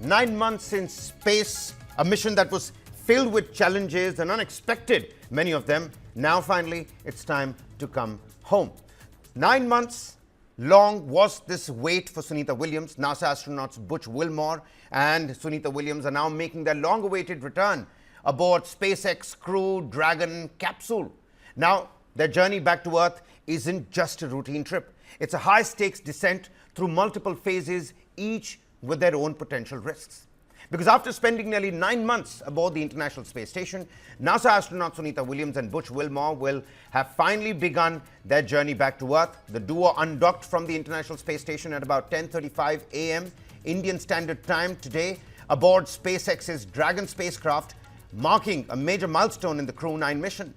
9 months in space, a mission that was filled with challenges and unexpected, many of them. Now, finally, it's time to come home. 9 months long was this wait for Sunita Williams. NASA astronauts Butch Wilmore and Sunita Williams are now making their long-awaited return aboard SpaceX Crew-9 capsule. Now, their journey back to Earth isn't just a routine trip. It's a high-stakes descent through multiple phases, each with their own potential risks. Because after spending nearly 9 months aboard the International Space Station, NASA astronauts Sunita Williams and Butch Wilmore will have finally begun their journey back to Earth. The duo undocked from the International Space Station at about 10:35 a.m. Indian Standard Time today aboard SpaceX's Dragon spacecraft, marking a major milestone in the Crew-9 mission.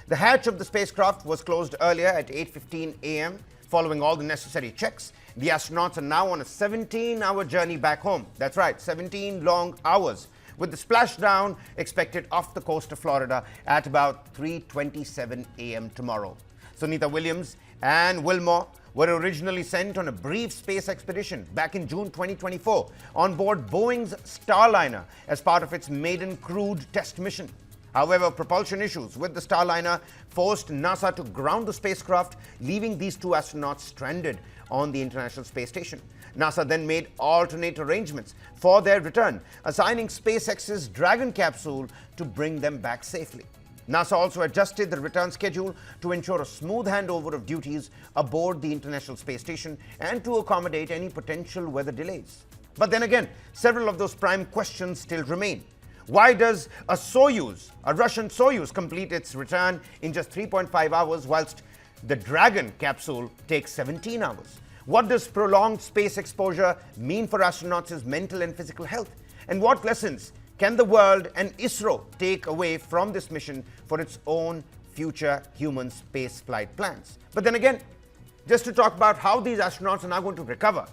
The hatch of the spacecraft was closed earlier at 8:15 a.m. Following all the necessary checks, the astronauts are now on a 17-hour journey back home. That's right, 17 long hours, with the splashdown expected off the coast of Florida at about 3:27 a.m. tomorrow. Sunita Williams and Wilmore were originally sent on a brief space expedition back in June 2024 on board Boeing's Starliner as part of its maiden crewed test mission. However, propulsion issues with the Starliner forced NASA to ground the spacecraft, leaving these two astronauts stranded on the International Space Station. NASA then made alternate arrangements for their return, assigning SpaceX's Dragon capsule to bring them back safely. NASA also adjusted the return schedule to ensure a smooth handover of duties aboard the International Space Station and to accommodate any potential weather delays. But then again, several of those prime questions still remain. Why does a Russian Soyuz, complete its return in just 3.5 hours, whilst the Dragon capsule takes 17 hours? What does prolonged space exposure mean for astronauts' mental and physical health? And what lessons can the world and ISRO take away from this mission for its own future human space flight plans? But then again, just to talk about how these astronauts are now going to recover.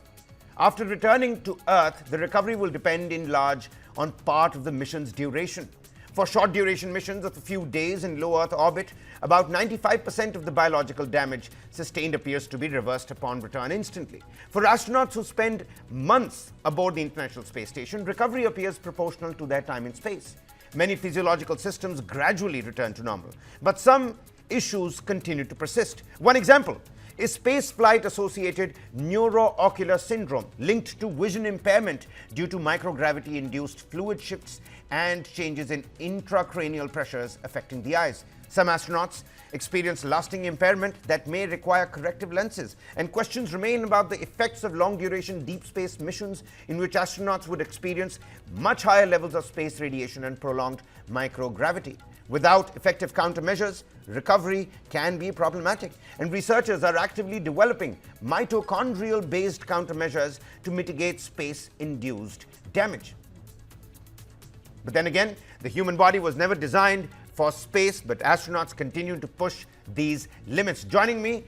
After returning to Earth, the recovery will depend in large on part of the mission's duration. For short duration missions of a few days in low Earth orbit, about 95% of the biological damage sustained appears to be reversed upon return instantly. For astronauts who spend months aboard the International Space Station, recovery appears proportional to their time in space. Many physiological systems gradually return to normal, but some issues continue to persist. One example is spaceflight-associated neuroocular syndrome linked to vision impairment due to microgravity-induced fluid shifts and changes in intracranial pressures affecting the eyes. Some astronauts experience lasting impairment that may require corrective lenses, and questions remain about the effects of long-duration deep space missions in which astronauts would experience much higher levels of space radiation and prolonged microgravity. Without effective countermeasures, recovery can be problematic, and researchers are actively developing mitochondrial-based countermeasures to mitigate space-induced damage. But then again, the human body was never designed for space, but astronauts continue to push these limits. Joining me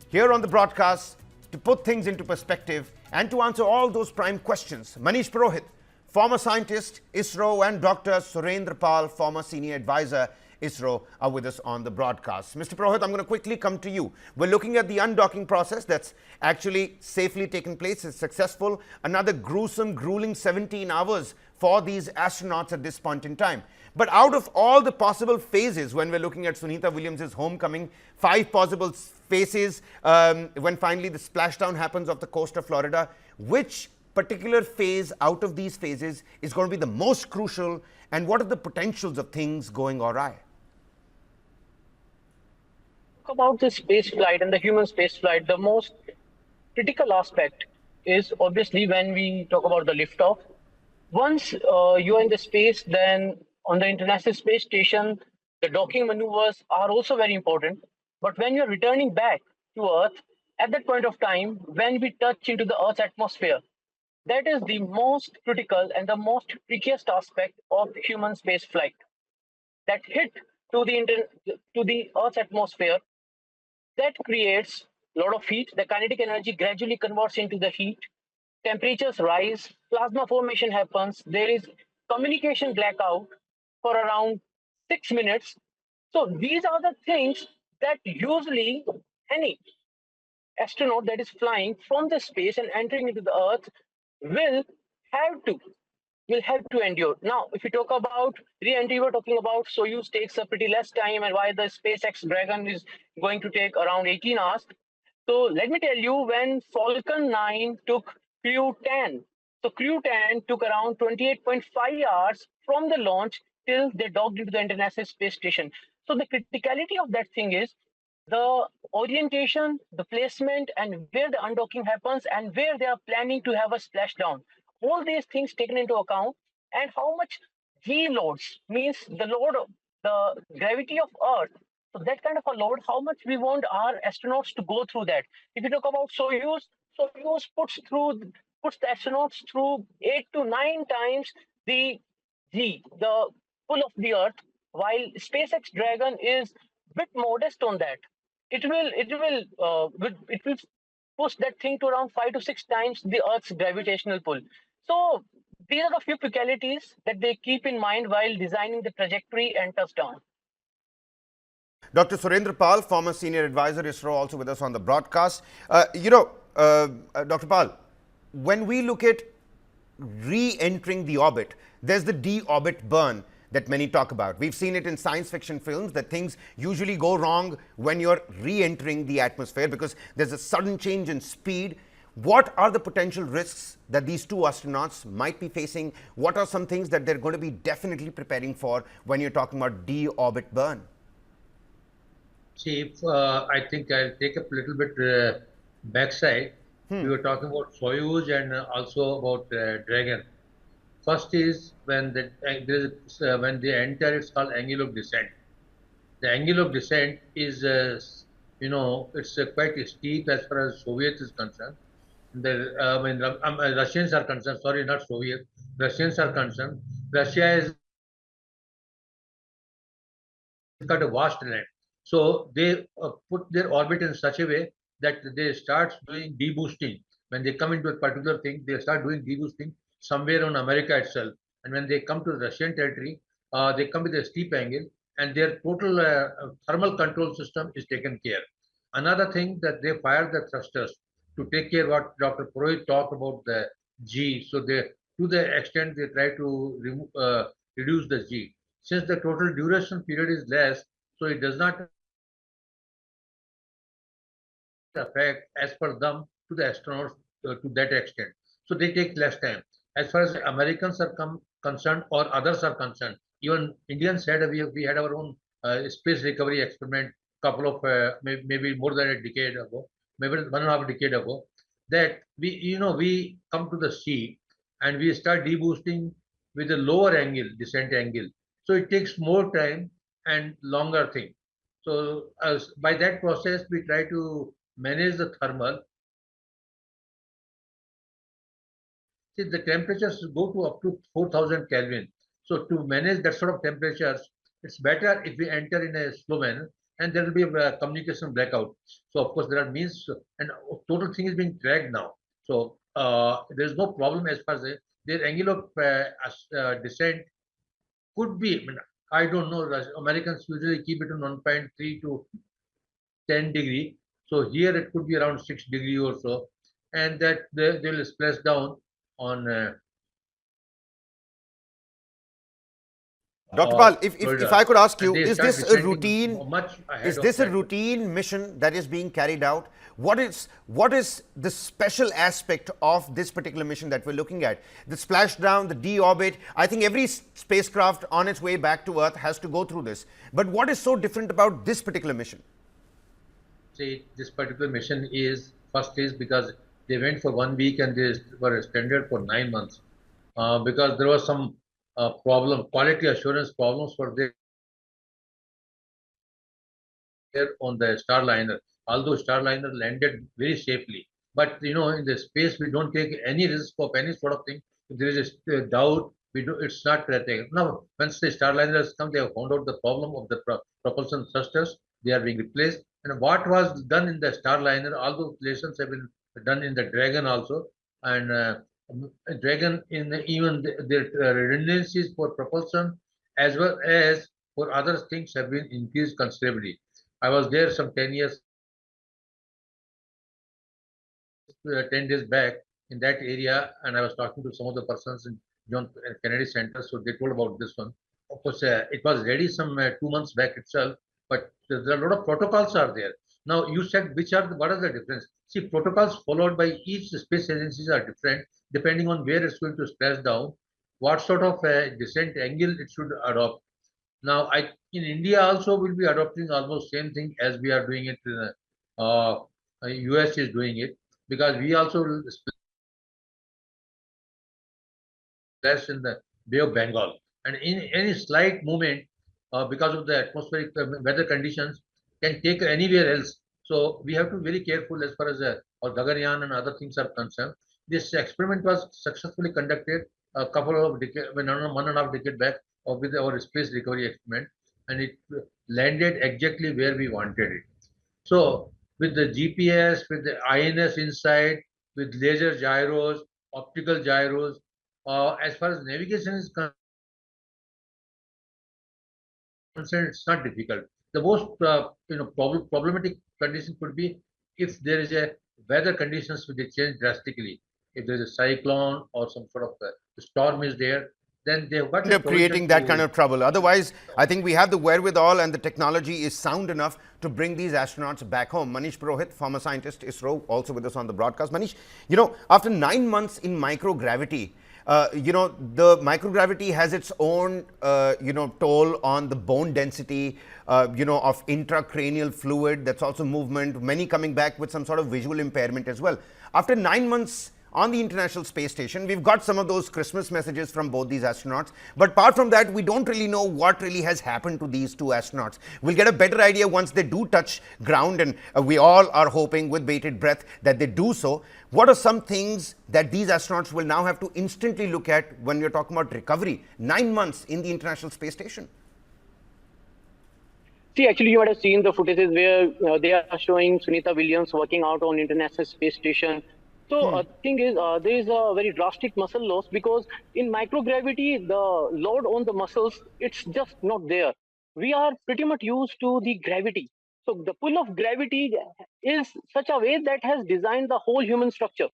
here on the broadcast to put things into perspective and to answer all those prime questions, Manish Purohit, former scientist, ISRO, and Dr. Surendra Pal, former senior advisor, ISRO, are with us on the broadcast. Mr. Purohit, I'm going to quickly come to you. We're looking at the undocking process that's actually safely taken place. It's successful. Another grueling 17 hours for these astronauts at this point in time. But out of all the possible phases, when we're looking at Sunita Williams' homecoming, 5 possible phases when finally the splashdown happens off the coast of Florida, which particular phase out of these phases is going to be the most crucial, and what are the potentials of things going awry? About the space flight and the human space flight, the most critical aspect is obviously when we talk about the liftoff. Once you are in the space, then on the International Space Station, the docking maneuvers are also very important. But when you're returning back to Earth, at that point of time, when we touch into the Earth's atmosphere, that is the most critical and the most trickiest aspect of human space flight. That hit to the Earth's atmosphere, that creates a lot of heat. The kinetic energy gradually converts into the heat. Temperatures rise, plasma formation happens. There is communication blackout for around 6 minutes. So these are the things that usually any astronaut that is flying from the space and entering into the Earth will have to will help to endure. Now, if we talk about re-entry, we're talking about Soyuz takes a pretty less time, and why the SpaceX Dragon is going to take around 18 hours. So let me tell you, when Falcon 9 took Crew-10, so Crew-10 took around 28.5 hours from the launch till they docked into the International Space Station. So the criticality of that thing is the orientation, the placement, and where the undocking happens, and where they are planning to have a splashdown. All these things taken into account, and how much G loads means the load of the gravity of Earth. So that kind of a load, how much we want our astronauts to go through that. If you talk about Soyuz, Soyuz puts the astronauts through 8 to 9 times the G, the pull of the Earth, while SpaceX Dragon is bit modest on that. It will push that thing to around 5 to 6 times the Earth's gravitational pull. So these are the few peculiarities that they keep in mind while designing the trajectory and touchdown. Dr. Surendra Pal, former senior advisor, ISRO, also with us on the broadcast. Dr. Pal, when we look at re-entering the orbit, there's the de-orbit burn that many talk about. We've seen it in science fiction films that things usually go wrong when you're re-entering the atmosphere because there's a sudden change in speed. What are the potential risks that these two astronauts might be facing? What are some things that they're going to be definitely preparing for when you're talking about de-orbit burn? See, I think I'll take up a little bit backside. We were talking about Soyuz and also about Dragon. First is when when they enter, it's called angle of descent. The angle of descent is, it's quite steep as far as Soviet is concerned. Russians are concerned. Sorry, not Soviet. Russians are concerned. Russia has got a vast land, so they put their orbit in such a way that they start doing deboosting. When they come into a particular thing, they start doing deboosting somewhere on America itself. And when they come to Russian territory, they come with a steep angle, and their total thermal control system is taken care. Another thing that they fire the thrusters to take care what Dr. Purohit talked about the G. So they, to the extent they try to reduce the G. Since the total duration period is less, so it does not affect as per them to the astronauts to that extent. So they take less time. As far as Americans are concerned or others are concerned, even Indians had we had our own space recovery experiment couple of maybe more than a decade ago, maybe 1.5 decade ago. That we come to the sea and we start deboosting with a lower angle, descent angle. So it takes more time and longer thing. So by that process, we try to manage the thermal. See, the temperatures go to up to 4,000 Kelvin. So to manage that sort of temperatures, it's better if we enter in a slow manner, and there will be a communication blackout. So of course there are means, and total thing is being dragged now. So there is no problem as far as their angle of descent could be. I don't know. Americans usually keep it in 1.3 to 10 degree. So here it could be around 6 degree or so, and that they will splash down on. Dr. Pal, if I could ask you, is this a routine mission that is being carried out? What is the special aspect of this particular mission that we're looking at? The splashdown, the deorbit. I think every spacecraft on its way back to Earth has to go through this. But what is so different about this particular mission? See, this particular mission is because they went for 1 week and they were extended for 9 months because there was some quality assurance problems for there on the Starliner. Although Starliner landed very safely, but in the space we don't take any risk of any sort of thing. If there is a doubt, we do. It's not taken. Now, once the Starliner has come, they have found out the problem of the propulsion thrusters. They are being replaced. And what was done in the Starliner, all those lessons have been done in the Dragon also. And Dragon, even their redundancies for propulsion as well as for other things have been increased considerably. I was there some 10 years, 10 days back in that area, and I was talking to some of the persons John Kennedy Center. So they told about this one. Of course, it was ready some 2 months back itself, but there are a lot of protocols are there. Now you said what are the difference? See, protocols followed by each space agencies are different depending on where it's going to splash down, what sort of descent angle it should adopt. Now, in India also will be adopting almost same thing as we are doing it. US is doing it because we also splash in the Bay of Bengal, and in any slight movement, because of the atmospheric weather conditions, can take anywhere else. So we have to be very careful as far as our Gaganyaan and other things are concerned. This experiment was successfully conducted a couple of decades, 1.5 decade back, with our space recovery experiment, and it landed exactly where we wanted it. So with the GPS, with the INS inside, with laser gyros, optical gyros, as far as navigation is concerned, it's not difficult. The most problematic condition could be if there is a weather conditions which change drastically. If there is a cyclone or some sort of storm is there, then they've got End a up creating provision that to. kind of trouble. Otherwise, I think we have the wherewithal and the technology is sound enough to bring these astronauts back home. Manish Purohit, former scientist, ISRO, also with us on the broadcast. Manish, after 9 months in microgravity, the microgravity has its own, toll on the bone density, of intracranial fluid. That's also movement. Many coming back with some sort of visual impairment as well. After 9 months on the International Space Station, we've got some of those Christmas messages from both these astronauts. But apart from that, we don't really know what really has happened to these two astronauts. We'll get a better idea once they do touch ground, and we all are hoping with bated breath that they do so. What are some things that these astronauts will now have to instantly look at when we're talking about recovery 9 months in the International Space Station? See, actually, you might have seen the footages where they are showing Sunita Williams working out on International Space Station. So the thing is, there is a very drastic muscle loss because in microgravity, the load on the muscles, it's just not there. We are pretty much used to the gravity. So the pull of gravity is such a way that has designed the whole human structure.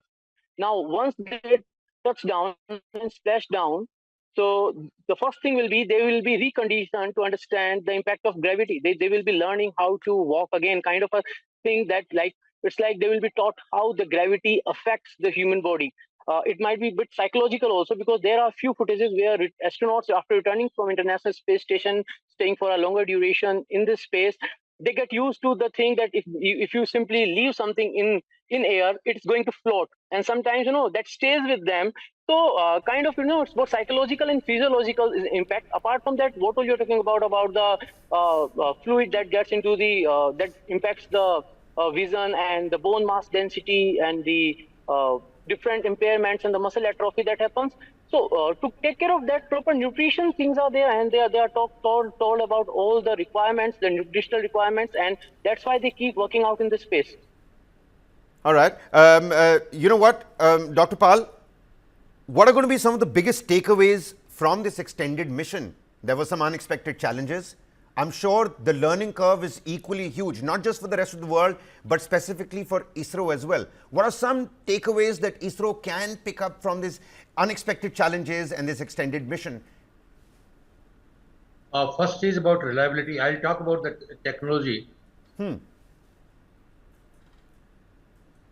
Now, once they touch down and splash down, so the first thing will be they will be reconditioned to understand the impact of gravity. They will be learning how to walk again, kind of a thing that it's like they will be taught how the gravity affects the human body. It might be a bit psychological also because there are few footages where astronauts, after returning from International Space Station, staying for a longer duration in this space, they get used to the thing that if you simply leave something in air, it's going to float, and sometimes that stays with them. So kind of it's both psychological and physiological impact. Apart from that, what you're talking about the fluid that gets into the that impacts the vision and the bone mass density and the different impairments and the muscle atrophy that happens. So to take care of that, proper nutrition things are there, and they are told about all the requirements, the nutritional requirements, and that's why they keep working out in this space. All right. You know what, Dr. Pal, what are going to be some of the biggest takeaways from this extended mission? There were some unexpected challenges. I'm sure the learning curve is equally huge, not just for the rest of the world, but specifically for ISRO as well. What are some takeaways that ISRO can pick up from these unexpected challenges and this extended mission? First is about reliability. I'll talk about the technology.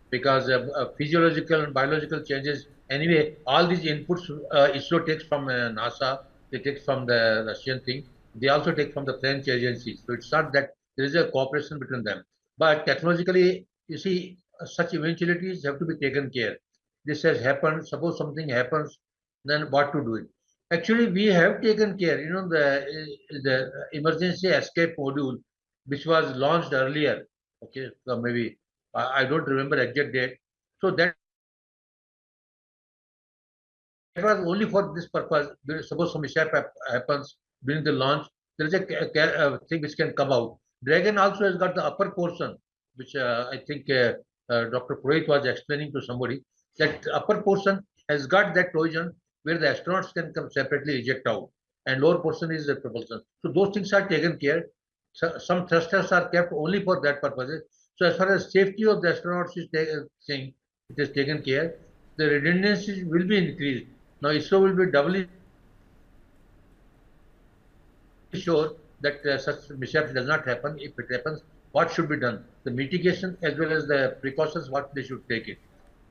Because physiological and biological changes, anyway, all these inputs ISRO takes from NASA, they take from the Russian thing, they also take from the French agencies. So it's not that there is a cooperation between them. But technologically, you see, such eventualities have to be taken care. This has happened, suppose something happens, then what to do it? Actually, we have taken care, the emergency escape module, which was launched earlier, okay, so maybe, I don't remember exact date. So that was only for this purpose. Suppose some mishap happens during the launch, there is a thing which can come out. Dragon also has got the upper portion, which I think Dr. Purohit was explaining to somebody. That upper portion has got that provision where the astronauts can come separately eject out, and lower portion is the propulsion. So those things are taken care. So some thrusters are kept only for that purpose. So as far as safety of the astronauts is it is taken care. The redundancy will be increased. Now ISRO will be doubly sure that such mishaps does not happen. If it happens, what should be done? The mitigation as well as the precautions, what they should take it.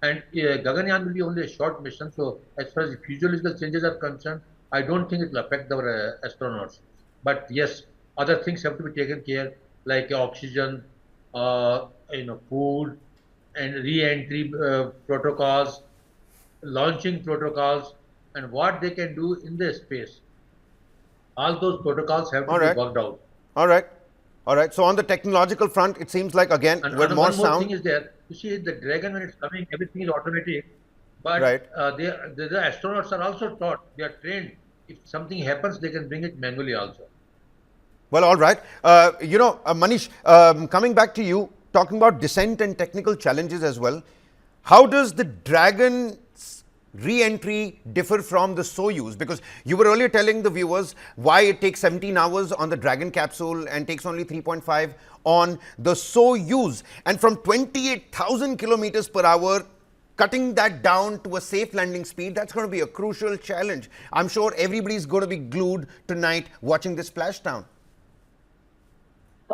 And Gaganyaan will be only a short mission, so as far as physiological changes are concerned, I don't think it will affect our astronauts. But yes, other things have to be taken care, like oxygen, food, and re-entry protocols, launching protocols, and what they can do in the space. All those protocols have to All be right. worked out. All right. All right. So on the technological front, it seems like, again, And we're more one more sound. thing is there. You see, the Dragon, when it's coming, everything is automatic. But Right. the astronauts are also taught, they are trained. If something happens, they can bring it manually also. Well, all right. Manish, coming back to you, talking about descent and technical challenges as well. How does the Dragon's re-entry differ from the Soyuz? Because you were earlier telling the viewers why it takes 17 hours on the Dragon capsule and takes only 3.5 on the Soyuz. And from 28,000 kilometers per hour, cutting that down to a safe landing speed, that's going to be a crucial challenge. I'm sure everybody's going to be glued tonight watching this splashdown.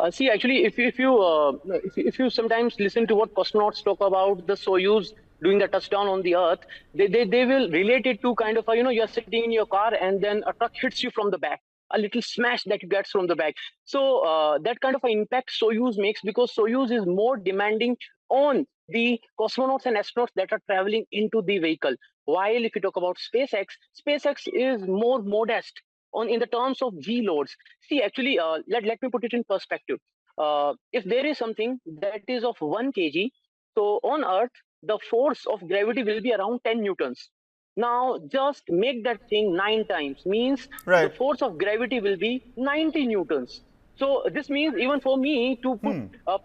See, actually, if you sometimes listen to what cosmonauts talk about the Soyuz doing the touchdown on the Earth, they will relate it to kind of you're sitting in your car and then a truck hits you from the back, a little smash that you get from the back. So that kind of an impact Soyuz makes, because Soyuz is more demanding on the cosmonauts and astronauts that are traveling into the vehicle. While if you talk about SpaceX is more modest in the terms of G loads. See, actually, let me put it in perspective. If there is something that is of 1 kg, so on Earth, the force of gravity will be around 10 newtons. Now, just make that thing 9 times, means Right. the force of gravity will be 90 newtons. So this means even for me to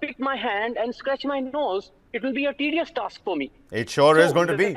pick my hand and scratch my nose, it will be a tedious task for me. It sure is So going to be.